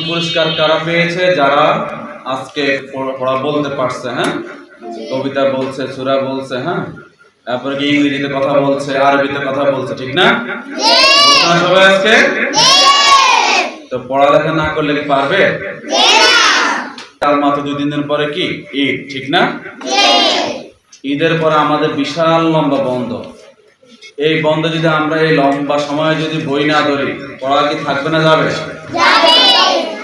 পুরস্কার কারা পেয়েছে? যারা আজকে পড়া বলতে পারছে, হ্যাঁ, কবিতা বলছে, সূরা বলছে, হ্যাঁ, তারপরে কি ইংরেজিতে কথা বলছে, আরবিতে কথা বলছে, ঠিক না? সবাই আজকে তো পড়ালেখা না করলে কি পারবে? তার মাত্র 2-3 দিন পরে কি ঈদ, ঠিক না? ঈদের পরে আমাদের বিশাল লম্বা বন্ধ। এই বন্ধ যদি আমরা এই লম্বা সময়ে যদি বই না ধরি, পড়া কি থাকবে না যাবে?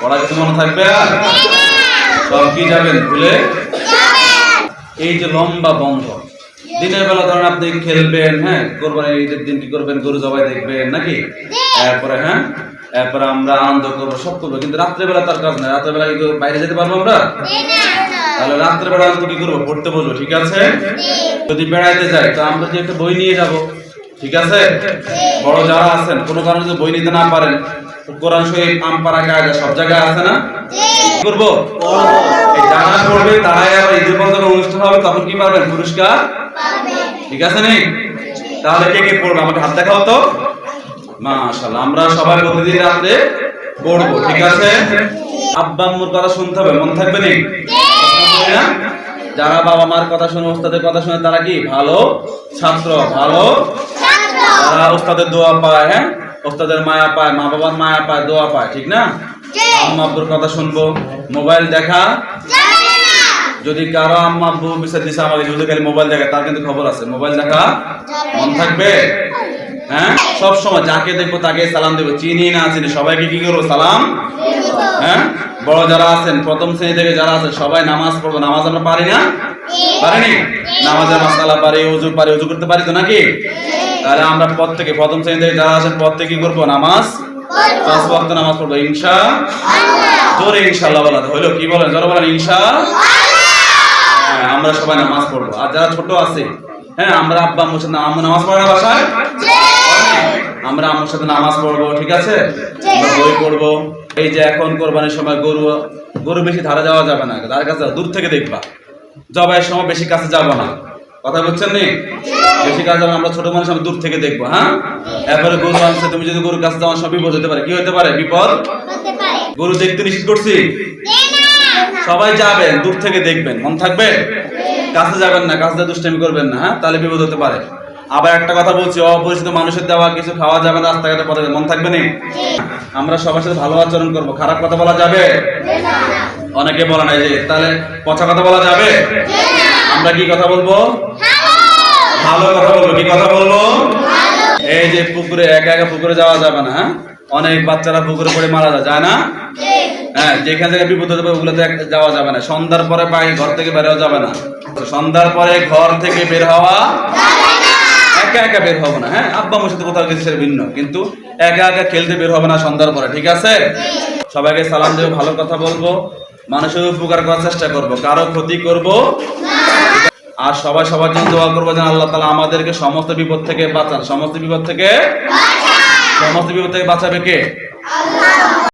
পড়া কি মনে থাকবে? আর সব কি যাবেন ভুলে? এই যে লম্বা বন্ধ, দিনের বেলা ধরেন আপনি খেলবেন, হ্যাঁ, কোরবানি ঈদের দিন কি করবেন? গরু জবাই দেখবেন নাকি? এরপরে হ্যাঁ, এরপরে আমরা আনন্দ করবো, সব করবো, কিন্তু রাত্রেবেলা তার কাজ নাই। রাত্রেবেলা কি বাইরে যেতে পারবো আমরা? তাহলে রাত্রেবেলা আমরা কি করবো? পড়তে বসবো, ঠিক আছে? যদি বেড়াইতে যাই তো আমরা যে একটা বই নিয়ে যাব, ঠিক আছে? বড় যারা আছেন কোনো কারণে যদি বই নিতে না পারেন, কোরআন শরীফ, আমপাড়া, কায়দা সব জায়গায় আছে না? কি করবো? এই যারা পড়বে তারাই আবার ঈদের পর যখন অনুষ্ঠান হবে তখন কি পাবেন? পুরস্কার, ঠিক আছে নি? তাহলে কে কে পড়বে আমাকে হাত দেখাও তো। মাশাআল্লাহ, আমরা সবাই প্রতিদিন রাতে পড়বো, ঠিক আছে? আব্বা আম্মুর কথা শুনতে হবে, মনে থাকবে নি? যারা বাবা মার কথা শুনে, ওস্তাদের কথা শুনে, তারা কি ভালো ছাত্র, ভালো তারা ওস্তাদের দোয়া পায়, হ্যাঁ, ওস্তাদের মায়া পায়, মা বাবার মায়া পায়, দোয়া পায়, ঠিক না? আম্মা আব্বুর কথা শুনবো। মোবাইল দেখা, যদি কারো আম্মা আব্বু বিচার দিছে আমাকে যদি খালি মোবাইল দেখে, তার কিন্তু খবর আছে, মোবাইল দেখা মন থাকবে? হ্যাঁ, সব সময় যাকে দেখবো তাকে সালাম দেবো, চিনি না চিনি সবাইকে কি করবো? সালাম। হ্যাঁ, বড় যারা আছেন, প্রথম শ্রেণী থেকে যারা আছেন সবাই নামাজ পড়বো। নামাজ আমরা পারি না? পারিনি? নামাজের মাসালা পারি, ওযু পারি, ওযু করতে পারি তো নাকি? তাহলে আমরা প্রত্যেকে প্রথম শ্রেণী থেকে যারা আছেন প্রত্যেকে কি করবো? নামাজ, 5 ওয়াক্ত নামাজ পড়বো ইনশাআল্লাহ। জোরে ইনশাআল্লাহ বলা হলো, কি বলেন? জোরে বলেন ইনশাআল্লাহ। হ্যাঁ, আমরা সবাই নামাজ পড়বো। আর যারা ছোট আছে, হ্যাঁ, আমরা আব্বা আম্মুর সাথে নামাজ পড়ে না বাসায়? আমরা আম্মুর সাথে নামাজ পড়বো, ঠিক আছে? আমরা বই পড়বো। এই যে এখন কোরবানির সময় গরু বেশি ধারে যাওয়া যাবে না, তার কাছে দূর থেকে দেখবা। জবাইয়ের সময় বেশি কাছে যাব না, কথা বলছেন নি? বেশি কাছে যাবো, আমরা ছোট মানুষ, আমরা দূর থেকে দেখবো, হ্যাঁ। এরপরে গরু আনছে, তুমি যদি গরুর কাছে যাওয়ার সময় বিপদ হতে পারে। কি হতে পারে? বিপদ। গরু দেখতে নিষেধ করছি? সবাই যাবেন, দূর থেকে দেখবেন, মন থাকবে? কাছে যাবেন না, কাছে দুষ্টামি করবেন না, হ্যাঁ, তাহলে বিপদ হতে পারে। আবার একটা কথা বলছি, অপরিচিত মানুষের দেওয়া কিছু খাওয়া যাবে না, রাস্তাঘাটে পথে, মন থাকবে নি? আমরা সবার সাথে ভালো আচরণ করবো, খারাপ কথা বলা যাবে? অনেকে বলে না যে তাহলে পচা কথা বলা যাবে? আমরা কি কথা বলবো? ভালো কথা বলবো। কি কথা বলবো? এই যে পুকুরে একা একা পুকুরে যাওয়া যাবে না, হ্যাঁ, অনেক বাচ্চারা পুকুরে পড়ে মারা যায় না? হ্যাঁ, যেখান থেকে বিপদ হতে পারে ওগুলোতে যাওয়া যাবে না। সন্ধ্যার পরে ঘর থেকে বের হওয়া যাবে না। সন্ধ্যার পরে ঘর থেকে বের হওয়া, একা একা বের হবো না, হ্যাঁ, আব্বা আম্মুর সাথে কোথাও গেছে ভিন্ন, কিন্তু একা একা খেলতে বের হবে না সন্ধ্যার পরে, ঠিক আছে? সবাইকে সালাম দেবো, ভালো কথা বলবো, মানুষের উপকার করার চেষ্টা করবো, কারো ক্ষতি করবো। আর সবাই সবার জন্য দোয়া করবো যেন আল্লাহ তাআলা আমাদেরকে সমস্ত বিপদ থেকে বাঁচান। সমস্ত বিপদ থেকে বাঁচাবে কে? আল্লাহ।